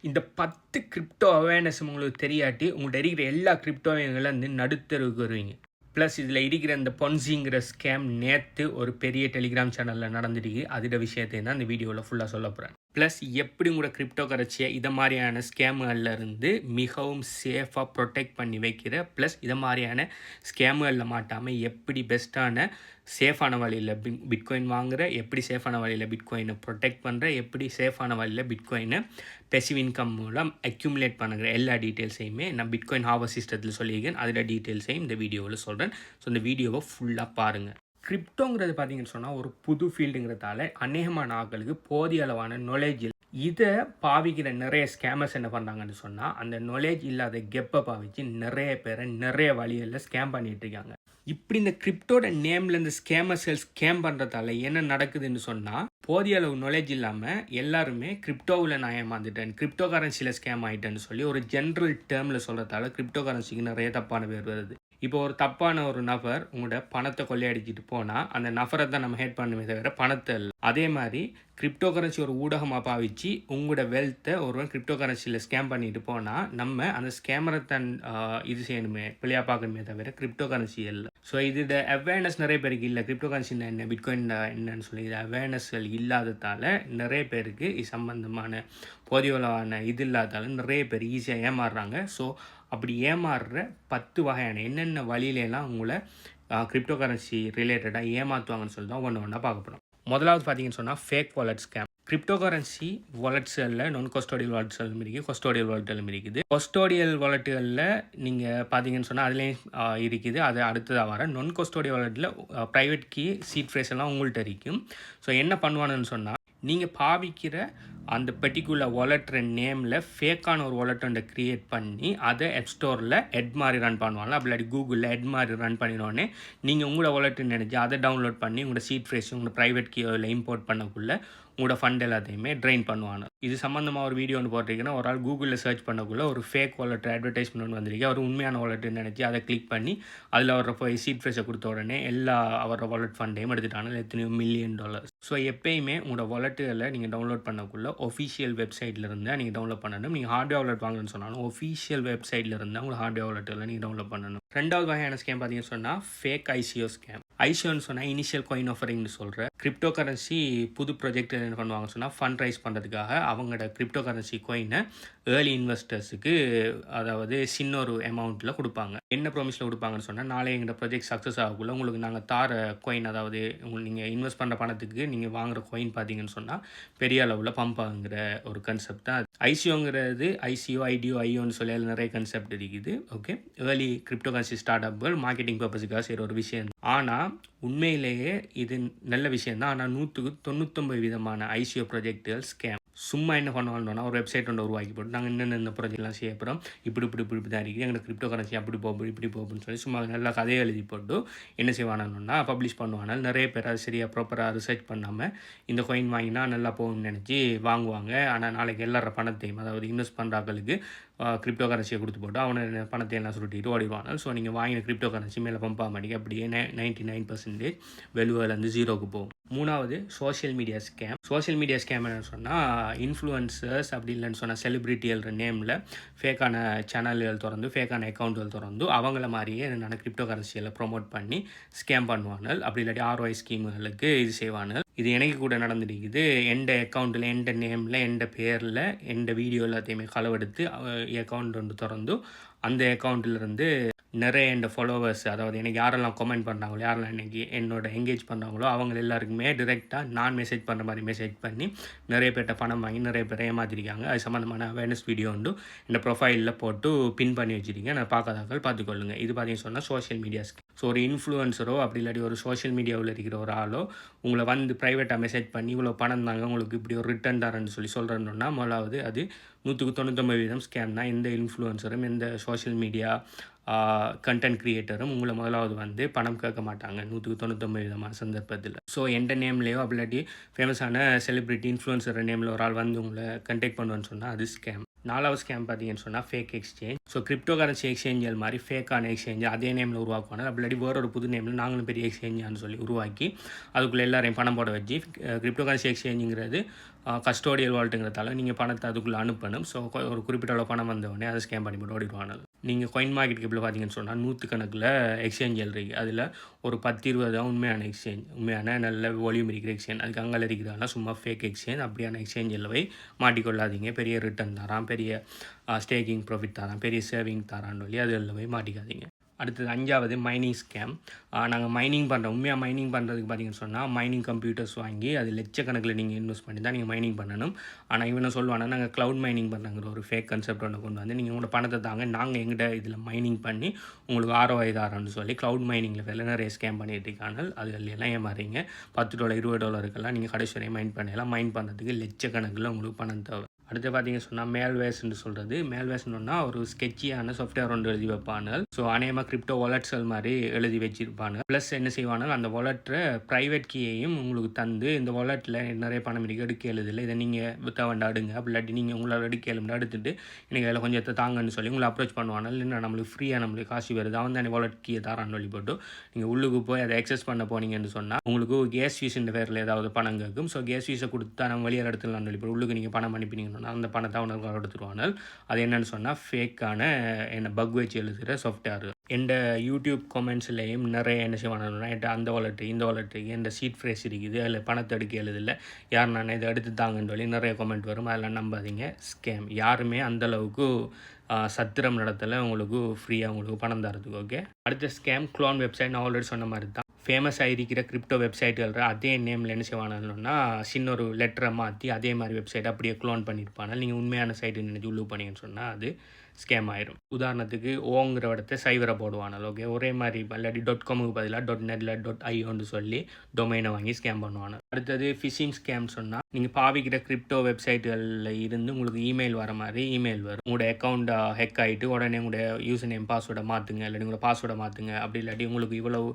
இந்த 10 crypto awareness உங்களுக்கு தெரியாட்டி உங்கள்கிட்ட இருக்கிற எல்லா கிரிப்டோவையும் வந்து நடுத்தருக்கு வருவீங்க. ப்ளஸ் இதில் இருக்கிற இந்த பொன்சிங்கிற ஸ்கேம் நேற்று ஒரு பெரிய டெலிகிராம் சேனலில் நடந்துருக்கு. அதோட விஷயத்தை தான் இந்த வீடியோவில் ஃபுல்லாக சொல்ல போகிறேன். ப்ளஸ் எப்படி உங்களோட கிரிப்டோ கரன்சியை இதை மாதிரியான ஸ்கேமுகளில் இருந்து மிகவும் சேஃபாக ப்ரொடெக்ட் பண்ணி வைக்கிற, ப்ளஸ் இதை மாதிரியான ஸ்கேமுகளில் மாட்டாமல் எப்படி பெஸ்ட்டான சேஃபான வழியில் பிட்காயின் வாங்குகிற, எப்படி சேஃபான வழியில் பிட்காயினை ப்ரொடெக்ட் பண்ணுற, எப்படி சேஃபான வழியில் பிட்காயினை பெசிவ் இன்கம் மூலம் அக்யூமுலேட் பண்ணுற எல்லா டீட்டெயில்ஸையுமே நான் பிட்காயின் ஹார்வெஸ்ட் சிஸ்டத்தில் சொல்லியிருக்கேன். அதோட டீட்டெயில்ஸையும் இந்த வீடியோவில் சொல்கிறேன். ஸோ இந்த வீடியோவை ஃபுல்லாக பாருங்கள். கிரிப்டோங்கிறது பார்த்தீங்கன்னு சொன்னால் ஒரு புது ஃபீல்டுங்கிறதால அநேகமான ஆட்களுக்கு போதிய அளவான நாலேஜ் இல்லை. இதை பாவிக்கிற நிறைய ஸ்கேமர்ஸ் என்ன பண்ணுறாங்கன்னு சொன்னால், அந்த நாலேஜ் இல்லாத கெப்பை பாவிச்சு நிறைய பேரை நிறைய வழிகளில் ஸ்கேம் பண்ணிகிட்டு இருக்காங்க. இப்படி இந்த கிரிப்டோட நேமில் இந்த ஸ்கேமர்ஸ்கள் ஸ்கேம் பண்ணுறதால என்ன நடக்குதுன்னு சொன்னால், போதிய அளவு நாலேஜ் இல்லாமல் எல்லாருமே கிரிப்டோவில் நான் ஏமாந்துட்டேன், கிரிப்டோ கரன்சியில் ஸ்கேம் ஆகிட்டேன்னு சொல்லி ஒரு ஜென்ரல் டேர்மில் சொல்கிறதால கிரிப்டோ கரன்சிக்கு நிறைய தப்பான பேர் வருது. இப்போ ஒரு தப்பான ஒரு நபர் உங்களோட பணத்தை கொள்ளையடிச்சிட்டு போனால் அந்த நபரை தான் நம்ம ஹேட் பண்ணுமே தவிர பணத்தை இல்லை. அதே மாதிரி கிரிப்டோ கரன்சி ஒரு ஊடகமாக பாவிச்சு உங்களோட வெல்த்தை ஒருவன் கிரிப்டோ கரன்சியில் ஸ்கேம் பண்ணிட்டு போனால் நம்ம அந்த ஸ்கேமரை தான் இது செய்யணுமே, பிள்ளையாக பார்க்கணுமே தவிர கிரிப்டோ கரன்சி இல்லை. ஸோ இதோட அவேர்னஸ் நிறைய பேருக்கு இல்லை. கிரிப்டோ கரன்சின்னா என்ன, பிட்காயின் என்னன்னு சொல்லி இது அவேர்னஸ்கள் இல்லாததால் நிறைய பேருக்கு இது சம்பந்தமான போதியளவான இது இல்லாதால நிறைய பேர் ஈஸியாக ஏமாறுறாங்க. ஸோ அப்படி ஏமாறுற 10 வகையான என்னென்ன வழியிலலாம் உங்களை கிரிப்டோ கரன்சி ரிலேட்டடாக ஏமாற்றுவாங்கன்னு சொல்லி தான் ஒன்று ஒன்றா பார்க்க போகிறோம். முதலாவது பார்த்தீங்கன்னு சொன்னால் fake wallet scam. Crypto currency வாலெட்ஸில் நான் கொஸ்டோடியல் வாலெட்ஸ்களும் இருக்குது, கொஸ்டோடியல் வாலெட்களும் இருக்குது. கொஸ்டோடியல் வாலெட்டுகளில் நீங்கள் பார்த்தீங்கன்னு சொன்னால் அதுலேயும் இருக்குது. அது அடுத்ததாக வர நான் கொஸ்டோடியல் வாலெட்டில் ப்ரைவேட் கீ சீட் ஃப்ரேஸ் எல்லாம் உங்கள்கிட்ட இருக்கும். ஸோ என்ன பண்ணுவானுன்னு சொன்னால், நீங்கள் பாவிக்கிற அந்த பர்டிகுலர் வாலெட் நேமில் ஃபேக்கான ஒரு வாலெட் ஒன்றை க்ரியேட் பண்ணி அதை ஆப் ஸ்டோரில் எட் மாதிரி ரன் பண்ணுவாங்க. அப்படி கூகுளில் எட் மாதிரி ரன் பண்ணினோடனே நீங்கள் உங்களோட வாலெட்டுன்னு நினச்சி அதை டவுன்லோட் பண்ணி உங்களோட சீட் ஃப்ரேஸ் உங்களோட ப்ரைவேட் கீயில் இம்போர்ட் பண்ணக்குள்ளே உங்களோட ஃபண்ட் எல்லாத்தையுமே ட்ரெயின் பண்ணுவாங்க. இது சம்மந்தமாக ஒரு வீடியோ ஒன்று போட்டிருக்கேன்னா, ஒரு ஆள் கூகுளில் சர்ச் பண்ணக்குள்ளே ஒரு ஃபேக் வாலெட் அட்வர்டைஸ்மெண்ட் ஒன்று வந்திருக்கு. அவர் உண்மையான வாலெட்டுன்னு நினச்சி அதை கிளிக் பண்ணி அதில் அவரை போய் சீட் ஃப்ரேஸை கொடுத்த உடனே எல்லா அவரோட வாலெட் ஃபண்டையும் எடுத்துட்டாங்க, எத்தனையோ $1 மில்லியன். ஸோ எப்பயுமே உங்களோட வாலெட்டுகளை நீங்கள் டவுன்லோட் பண்ணக்குள்ளே ஒஃபிஷியல் வெப்சைட்டில் இருந்தால் நீங்கள் டவுன்லோட் பண்ணணும். நீங்கள் ஹார்ட்வேர் வாலெட் வாங்கணும்னு சொன்னாலும் ஒஃபிஷியல் வெப்சைட்டில் இருந்தால் உங்களோட ஹார்ட்வேர் வாலெட்டில் நீங்கள் டவுன்லோட் பண்ணணும். ரெண்டாவது வகையான ஸ்கேம் பார்த்தீங்கன்னு சொன்னால் ஃபேக் ஐசிஓ ஸ்கேம். ஐசிஓன்னு சொன்னால் இனிஷியல் காயின் ஆஃபரிங்னு சொல்கிற கிரிப்டோ கரன்சி புது ப்ராஜெக்ட் என்ன பண்ணுவாங்கன்னு சொன்னால் ஃபண்ட் ரைஸ் பண்ணுறதுக்காக அவங்களோட கிரிப்டோ கரன்சி காயினை ஏர்லி இன்வெஸ்டர்ஸுக்கு, அதாவது சின்ன ஒரு அமௌண்ட்டில் கொடுப்பாங்க. என்ன ப்ராமிஸில் கொடுப்பாங்கன்னு சொன்னால், நாளை எங்களோட ப்ராஜெக்ட் சக்ஸஸ் ஆகக்குள்ள உங்களுக்கு நாங்கள் தார காயின், அதாவது நீங்கள் இன்வெஸ்ட் பண்ணுற பணத்துக்கு நீங்கள் வாங்குகிற காயின் பார்த்தீங்கன்னு சொன்னால் பெரிய அளவில் பம்ப் ஆகுங்கிற ஒரு கன்செப்ட் தான் ஐசிஓங்கிறது. ஐசிஓ, ஐடிஓ, ஐஓன்னு சொல்லி நிறைய கன்செப்ட் இருக்குது. Okay, early crypto currency start அப்கள் மார்க்கெட்டிங் பர்பஸுக்காக செய்கிற ஒரு விஷயம். ஆனால் உண்மையிலேயே இது நல்ல விஷயம் தான். ஆனால் 199 விதமான ஐசிஓ ப்ராஜெக்டுகள் ஸ்கேம். சும்மா என்ன பண்ணுவாங்கன்னா, ஒரு வெப்சைட் ஒன்று உருவாக்கி போட்டு நாங்கள் என்னென்ன ப்ராஜெக்ட்லாம் செய்ய போகிறோம், இப்படி தான் இருக்குது, எங்களுக்கு கிரிப்டோ கரன்சி அப்படி போகும் இப்படி போகும்னு சொல்லி சும்மா நல்லா கதையை எழுதி போட்டு என்ன செய்வானுன்னா பப்ளிஷ் பண்ணுவாங்க. நிறைய பேர் அது சரியாக ப்ராப்பராக ரிசர்ச் பண்ணாமல் இந்த காயின் வாங்கினா நல்லா போகும்னு நினச்சி வாங்குவாங்க. ஆனால் நாளைக்கு எல்லார பணத்தையும், அதாவது இன்வெஸ்ட் பண்ணுறாங்களுக்கு கிரிப்டோ கரன்சியை கொடுத்து போட்டு அவனை பணத்தை எல்லாம் சுருட்டிட்டு ஓடிடுவாங்க. ஸோ நீங்கள் வாங்கின கிரிப்டோ கரன்சி மேலே பம்ப் ஆக மாட்டேங்க, அப்படியே 99% வெலுவிலேருந்து ஜீரோக்கு போகும். மூணாவது social media scam. Social media scam என்னன்னு சொன்னால், இன்ஃப்ளூயன்சர்ஸ் அப்படி இல்லைன்னு சொன்னால் செலிப்ரிட்டிகள் நேமில் ஃபேக்கான சேனல்கள் திறந்து ஃபேக்கான அக்கௌண்ட்டுகள் திறந்து அவங்கள மாதிரியே என்னென்ன கிரிப்டோ கரன்சியில் ப்ரொமோட் பண்ணி ஸ்கேம் பண்ணுவாங்க. அப்படி இல்லாட்டி ROI ஸ்கீமுகளுக்கு இது செய்வாங்க. இது எனக்கு கூட நடந்துருக்குது. எந்த அக்கௌண்ட்டில், எந்த நேமில், எந்த பேரில், எந்த வீடியோ எல்லாத்தையுமே களவெடுத்து அக்கௌண்ட் ஒன்று திறந்து அந்த அக்கௌண்ட்டிலிருந்து நிறைய எந்த ஃபாலோவர்ஸ், அதாவது எனக்கு யாரெல்லாம் கமெண்ட் பண்ணுறாங்களோ, யாரெல்லாம் இன்றைக்கி என்னோட எங்கேஜ் பண்ணுறாங்களோ அவங்க எல்லாருக்குமே டிரெக்டாக நான் மெசேஜ் பண்ணுற மாதிரி மெசேஜ் பண்ணி நிறைய பேர்ட்ட பணம் வாங்கி நிறைய பேர் ஏமாற்றிருக்காங்க. அது சம்மந்தமான அவேர்னஸ் வீடியோ வந்து இந்த ப்ரொஃபைலில் போட்டு பின் பண்ணி வச்சுருக்கேன். நான் பார்க்காதாக்கள் பார்த்துக்கொள்ளுங்க. இது பார்த்தீங்கன்னு சொன்னால் சோஷியல் மீடியாஸ்க்கு. ஸோ ஒரு இன்ஃப்ளூயன்சரோ அப்படி இல்லாட்டி ஒரு சோஷியல் மீடியாவில் இருக்கிற ஒரு ஆளோ உங்களை வந்து ப்ரைவேட்டாக மெசேஜ் பண்ணி இவ்வளோ பணம் தாங்க உங்களுக்கு இப்படி ஒரு ரிட்டர்ன் தரேன்னு சொல்கிறேன்னா, முதலாவது அது 199% ஸ்கேம் தான். எந்த இன்ஃப்ளூயன்சரும் எந்த சோஷியல் மீடியா கண்டென்ட் க்ரியேட்டரும் உங்களை முதலாவது வந்து பணம் கேட்க மாட்டாங்க 199% சந்தர்ப்பத்தில். ஸோ எந்த நேம்லேயோ அப்படி இல்லாட்டி ஃபேமஸான செலிப்ரிட்டி இன்ஃப்ளூயன்சர் நேமில் ஒரு ஆள் வந்து உங்களை கண்டெக்ட் பண்ணுவேன்னு சொன்னால் அது ஸ்கேம். 4வது ஸ்கேம் பார்த்தீங்கன்னு சொன்னால் fake exchange. So crypto currency எக்ஸ்சேஞ்சல் மாதிரி ஃபேக்கான எக்ஸ்சேஞ்ச் அதே நேமில் உருவாக்குவாங்க. அப்படி வேற ஒரு புது நேமில் நாங்களும் பெரிய எக்ஸ்சேஞ்சான்னு சொல்லி உருவாக்கி அதுக்குள்ளே எல்லாரையும் பணம் போட வச்சு கிரிப்டோ கரன்சி எக்ஸ்சேஞ்சுங்கிறது கஸ்டோடியல் வால்ட்டுங்கிறதால நீங்கள் பணத்தை அதுக்குள்ளே அனுப்பணும். ஸோ ஒரு குறிப்பிட்ட அளவு பணம் வந்தவொடனே அதை ஸ்கேம் பண்ணி போட்டு ஓடிடுவாங்க. நீங்கள் காயின் மார்க்கெட் கேப்பில் பார்த்தீங்கன்னு சொன்னால் 100கணக்கில் எக்ஸ்சேஞ்ச் இருக்குது. அதில் ஒரு 10-20 தான் உண்மையான எக்ஸ்சேஞ்ச், உண்மையான நல்ல வால்யூம் இருக்கிற எக்ஸ்சேஞ்ச். அதுக்கு அங்கே இருக்கிறதால சும்மா ஃபேக் எக்ஸ்சேஞ்ச். அப்படியான எக்ஸ்சேஞ்சில் போய் மாட்டிக்கொள்ளாதீங்க. பெரிய ரிட்டர்ன் தரான், பெரிய ஸ்டேக்கிங் ப்ராஃபிட் தரான், பெரிய சேவிங் தரான்னு சொல்லி அதில் போய் மாட்டிக்காதீங்க. அடுத்தது 5வது மைனிங் ஸ்கேம். நாங்கள் மைனிங் பண்ணுறோம். உண்மையாக மைனிங் பண்ணுறதுக்கு பார்த்தீங்கன்னு சொன்னால் மைனிங் கம்ப்யூட்டர்ஸ் வாங்கி அது லட்சக்கணக்கில் நீங்கள் இன்வெஸ்ட் பண்ணி தான் நீங்கள் மைனிங் பண்ணணும். ஆனால் இவனை சொல்லுவானா நாங்கள் க்ளவுட் மைனிங் பண்ணுறங்கிற ஒரு ஃபேக் கன்செப்ட் ஒன்று கொண்டு வந்து நீங்கள் உங்களோட பணத்தை தாங்க நாங்கள் எங்கிட்ட இதில் மைனிங் பண்ணி உங்களுக்கு ROI தரோன்னு சொல்லி க்ளவுட் மைனிங்கில் வேலை நிறைய ஸ்கேம் பண்ணிட்டு இருக்காங்க. அதில் எல்லாம் ஏமாறீங்க. $10 $20 எல்லாம் நீங்கள் கடைசி வரையும் மைன் பண்ணலாம். மைன் பண்ணுறதுக்கு லட்சக்கணக்கில் உங்களுக்கு பணம் தேவை. அடுத்து பார்த்தீங்க சொன்னால் மேல்வேர்ஸ்ன்னு சொல்கிறது. மேல்வேர்ஸ்னா ஒரு ஸ்கெட்சியான சாஃப்ட்வேர் ஒன்று எழுதி வைப்பாங்க. ஸோ அநேகமாக கிரிப்டோ வாலெட்ஸ்கள் மாதிரி எழுதி வச்சிருப்பாங்க. ப்ளஸ் என்ன செய்வாங்க, அந்த வாலெட்டை ப்ரைவேட் கீயையும் உங்களுக்கு தந்து இந்த வாலெட்டில் நிறைய பணம் இருக்குது எடுக்க எழுதில்லை, இதை நீங்கள் தேவைண்டா அடுங்க, அப்படி இல்லாட்டி நீங்கள் உங்களால் எடுக்க எழுந்து எடுத்துட்டு எனக்கு அதில் கொஞ்சத்தை தாங்கன்னு சொல்லி உங்களை அப்ரோச் பண்ணுவாங்க. இல்லைன்னா நம்மளுக்கு ஃப்ரீயாக நம்மளுக்கு காசு வருது, அவன் தான் வாலெட் கீயை தரான்னு சொல்லி போட்டு நீங்கள் உள்ளுக்கு போய் அதை எக்ஸஸ் பண்ண போனீங்கன்னு சொன்னால் உங்களுக்கு கேஸ் ஃபீஸுன்ற பேரில் ஏதாவது பணம் கேட்கும். ஸோ கேஸ் ஃபீஸை கொடுத்தா நம்ம வெளியில் எடுத்துடலாம்னு சொல்லி போட்டு உள்ளுக்கு நீங்கள் பணம் அனுப்பினீங்கன்னா அந்த பணத்தை அவனுக்கு எடுத்துருவாங்க. அது என்னன்னு சொன்னால் ஃபேக்கான பக் வச்சு எழுதுகிற சாஃப்ட்வேர். எந்த யூடியூப் கமெண்ட்ஸ்லேயும் நிறைய என்ன செய்வானுன்னா அந்த வாலெட்டு இந்த வாலெட்டு எந்த சீட் ஃப்ரேஸ் இருக்குது அதில் பணத்தை எடுக்க எழுதில்லை, யார் நான் இதை எடுத்து தாங்கன்னு சொல்லி நிறைய கமெண்ட் வரும். அதெல்லாம் நம்பாதீங்க, ஸ்கேம். யாருமே அந்தளவுக்கு சத்திரம் நடத்தலை உங்களுக்கு ஃப்ரீயாக உங்களுக்கு பணம் தரதுக்கு. ஓகே, அடுத்த ஸ்கேம் க்ளோன் வெப்சைட். நான் ஆல்ரெடி சொன்ன மாதிரி தான் ஃபேமஸ் ஆகிருக்கிற கிரிப்டோ வெப்சைட்டுகள் அதே நேமில் என்ன செய்வானுன்னா சின்ன ஒரு லெட்டரை மாற்றி அதே மாதிரி வெப்சைட் அப்படியே க்ளோன் பண்ணியிருப்பாங்க. நீங்கள் உண்மையான சைட்டு நினைச்சு உள்ளு பண்ணீங்கன்னு சொன்னால் அது ஸ்கேம் ஆயிரும். உதாரணத்துக்கு ஓங்கிற இடத்த சைவரை போடுவானோ. ஓகே, ஒரே மாதிரி இல்லாட்டி .comக்கு பதிலாக .netல .ioன்னு சொல்லி டொமைனை வாங்கி ஸ்கேம் பண்ணுவாங்க. அடுத்தது ஃபிஷிங் ஸ்கேம் சொன்னால் நீங்கள் பாவிக்கிற கிரிப்டோ வெப்சைட்டுகளில் இருந்து உங்களுக்கு இமெயில் வர மாதிரி இமெயில் வரும். உங்களோட அக்கௌண்ட் ஹேக் ஆகிட்டு உடனே உங்களோட யூசர் நேம் பாஸ்வேர்டை மாற்றுங்க, இல்லாட்டி உங்களோட பாஸ்வேர்டை மாற்றுங்க, அப்படி இல்லாட்டி உங்களுக்கு இவ்வளவு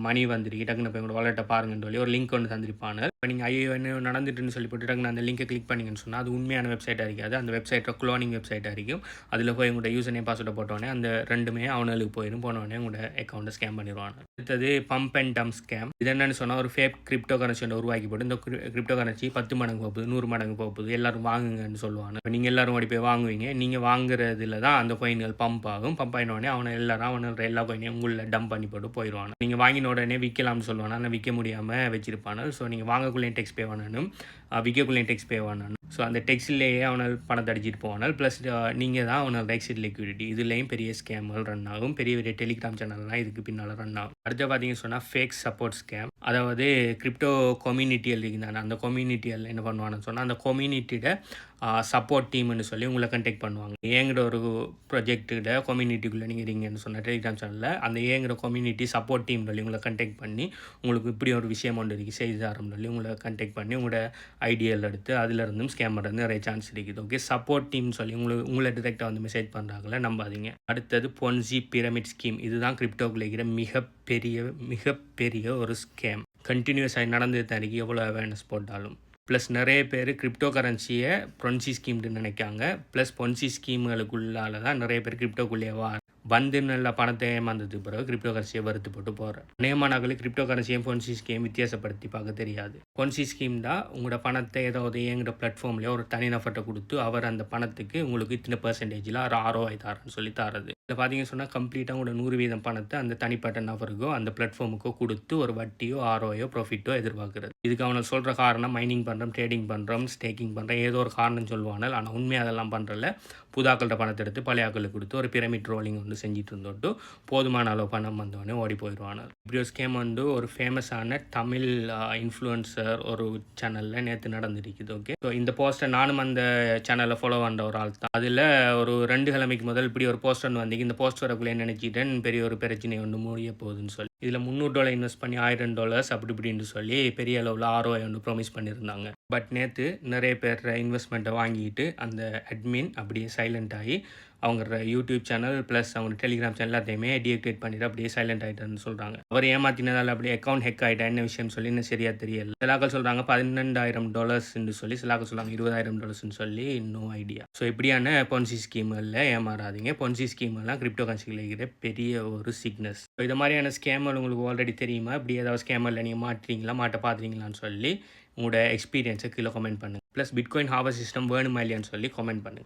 மணி வந்துருக்கு டக்குன்னு போய் உங்களோட வாலெட்டை பாருங்கன்னு சொல்லி ஒரு லிங்க் ஒன்று தந்திருப்பாங்க. இப்போ நீங்கள் ஐயோ என்ன நடந்துட்டுன்னு சொல்லி போட்டு டக்குன்னு அந்த லிங்கை கிளிக் பண்ணிங்கன்னு சொன்னால் அது உண்மையான வெப்சைட்டாக இருக்காது, அந்த வெப்சைட்டை க்ளோனிங் வெப்சைட்டாக இருக்கும். அதில் போய் உங்களோட யூசர் நேம் பாஸ்வேர்டை போட்டோடனே அந்த ரெண்டுமே அவனுக்கு போயிடும். போனோடனே உங்களோட அக்கௌண்ட்டை ஸ்கேம் பண்ணிடுவாங்க. அடுத்தது பம்ப் அண்ட் டம்ப் ஸ்கேம். இது என்னன்னு சொன்னால் ஒரு ஃபேக் கிரிப்டோ கரன்சி உருவாக்கி போட்டு இந்த கிரிப்டோ கரன்சி 10 மடங்கு போகுது, 100 மடங்கு போகுது, எல்லாரும் வாங்குங்கன்னு சொல்லுவாங்க. இப்போ நீங்கள் எல்லாரும் ஓடி போய் வாங்குவீங்க. நீங்கள் வாங்குறதுல தான் அந்த கோயின்கள் பம்ப் ஆகும். பம்ப் ஆகினோடனே அவனோட எல்லா கோயினையும் உங்களில் டம்ப் பண்ணி போட்டு போயிடுவாங்க. நீங்கள் வாங்கின உடனே விற்கலாம்னு சொல்லுவாங்க, ஆனால் விற்க முடியாமல் வச்சிருப்பாங்க. ஸோ நீங்கள் வாங்கக்குள்ளேயும் டெக்ஸ் பே பண்ணணும், விற்கக்குள்ளேயும் டெக்ஸ் பே பண்ணணும். ஸோ அந்த டெக்ஸ்ட்லேயே அவனால் பணத்தை அடிச்சிட்டு போவானால். ப்ளஸ் நீங்கள் தான் அவனோட எக்ஸிட் லிக்விடிட்டி. இதுலேயும் பெரிய ஸ்கேம்கள் ரன் ஆகும். பெரிய பெரிய டெலிகிராம் சேனல்லாம் இதுக்கு பின்னால் ரன் ஆகும். அடுத்து பார்த்தீங்கன்னு சொன்னால் ஃபேக் சப்போர்ட் ஸ்கேம். அதாவது கிரிப்டோ கம்யூனிட்டிகள் இருந்தாங்க, அந்த கம்யூனிட்டிகள் என்ன பண்ணுவான்னு சொன்னால் அந்த கம்யூனிட்டியோட சப்போர்ட் டீம்னு சொல்லி உங்களை கண்டெக்ட் பண்ணுவாங்க. ஏங்கிற ஒரு ப்ரொஜெக்டோட கம்யூனிட்டிக்குள்ளே நீங்கள் இருங்கன்னு சொன்ன டெலிகிராம் சேனலில் அந்த ஏங்கிற கம்யூனிட்டி சப்போர்ட் டீம் சொல்லி உங்களை கண்டெக்ட் பண்ணி உங்களுக்கு இப்படி ஒரு விஷயம் ஒன்று இருக்குது செய்தாரம் சொல்லி உங்களை கண்டெக்ட் பண்ணி உங்களோட ஐடியாவில் எடுத்து அதிலிருந்தும் ஸ்கேம் பண்ணுறது நிறைய சான்ஸ் இருக்குது. ஓகே, சப்போர்ட் டீம் சொல்லி உங்களை டிரெக்டாக வந்து மெசேஜ் பண்ணுறாங்களே, நம்பாதீங்க. அடுத்தது பொன்சி பிரமிட் ஸ்கீம். இதுதான் கிரிப்டோக்குள்ள இருக்கிற மிகப்பெரிய ஒரு ஸ்கேம். கண்டினியூஸாக நடந்து தனிக்கு எவ்வளோ அவேர்னஸ் போட்டாலும். ப்ளஸ் நிறைய பேர் கிரிப்டோ கரன்சியை பொன்சி ஸ்கீம்னு நினைக்காங்க. ப்ளஸ் பொன்சி ஸ்கீம்களுக்குள்ளால தான் நிறைய பேர் கிரிப்டோக்குள்ளேயே வந்து நல்ல பணத்தை ஏமாந்ததுக்கு பிறகு கிரிப்டோ கரன்சியை வறுத்து போட்டு போகிறேன். நேமானாக்களுக்கு கிரிப்டோ கரன்சியும் பொன்சி ஸ்கீம் வித்தியாசப்படுத்தி பார்க்க தெரியாது. பொன்சி ஸ்கீம் தான் உங்களோட பணத்தை ஏதாவது எங்கிற பிளாட்ஃபார்ம்லேயே ஒரு தனிநபர்கிட்ட கொடுத்து அவர் அந்த பணத்துக்கு உங்களுக்கு இத்தனை % ROI தரேன்னு சொல்லி தரது. இதில் பார்த்தீங்கன்னு சொன்னால் கம்ப்ளீட்டாக உங்களோட 100% பணத்தை அந்த தனிப்பட்ட நபருக்கோ அந்த பிளாட்ஃபார்முக்கோ கொடுத்து ஒரு வட்டியோ ROI ப்ராஃபிட்டோ எதிர்பார்க்குறது. இதுக்கு அவனை சொல்கிற காரணம் மைனிங் பண்ணுறோம், ட்ரேடிங் பண்ணுறோம், ஸ்டேக்கிங் பண்ணுறோம், ஏதோ ஒரு காரணம் சொல்லுவாங்க. ஆனால் உண்மையாக அதெல்லாம் பண்ணுறல புதாக்கள்கிட்ட பணத்தை எடுத்து பழைய ஆக்களுக்கு கொடுத்து ஒரு பிரமிட் ரோலிங் வந்து செஞ்சுட்டு இருந்தோட்டு போதுமான அளவு பணம் வந்தோடனே ஓடி போயிடுவாங்க. இப்படி ஒரு ஸ்கேம் வந்து ஒரு ஃபேமஸான தமிழ் இன்ஃப்ளூயன்சர் ஒரு சேனலில் நேற்று நடந்துருக்குது. ஓகே, ஸோ இந்த போஸ்டர் நானும் அந்த சேனலில் ஃபாலோ பண்ணுற ஒரு ஆள் தான். அதில் ஒரு 2 கிழமைக்கு முதல் இப்படி ஒரு போஸ்டர் வந்து இந்த போஸ்டருக்குள்ளே நினைச்சிட்டேன் பெரிய ஒரு பிரச்சனை ஒன்று முடிய போகுதுன்னு சொல்லி இதில் $300 இன்வெஸ்ட் பண்ணி $1000 அப்படி இப்படின்னு சொல்லி பெரிய அளவில் ROI ஒன்று ப்ராமிஸ் பண்ணியிருந்தாங்க. பட் நேற்று நிறைய பேர் இன்வெஸ்ட்மெண்ட்டை வாங்கிட்டு அந்த அட்மின் அப்படியே சைலண்ட் ஆகி அவங்க யூடியூப் சேனல் ப்ளஸ் அவங்க டெலிகிராம் சேனல் எல்லாத்தையுமே டீஆக்டிவேட் பண்ணிட்டு அப்படியே சைலண்ட் ஆகிட்டான்னு சொல்கிறாங்க. அவர் ஏமாத்தினதால் அப்படியே அக்கௌண்ட் ஹெக் ஆகிட்டா என்ன விஷயம் சொல்லி இன்னும் சரியாக தெரியல. சிலாக்கள் சொல்கிறாங்க $12,000 சொல்லி, சிலாக்கள் சொல்கிறாங்க $20,000 சொல்லி, இன்னும் ஐடியா. ஸோ இப்படியான பொன்சி ஸ்கீம்களில் ஏமாறாதீங்க. பொன்சி ஸ்கீமெல்லாம் கிரிப்டோ கரன்சியில் இருக்கிற பெரிய ஒரு சிக்னஸ். ஸோ இது மாதிரியான ஸ்கேமல் உங்களுக்கு ஆல்ரெடி தெரியுமா? இப்படி ஏதாவது ஸ்கேமரில் நீங்கள் மாட்ட பார்த்துறீங்களான்னு சொல்லி உங்களோட எக்ஸ்பீரியன்ஸை கீழே கமெண்ட் பண்ணுங்கள். ப்ளஸ் பிட்காயின் ஹார்வெஸ்ட் சிஸ்டம் வேணுமா இல்லையான்னு சொல்லி கமெண்ட் பண்ணுங்கள்.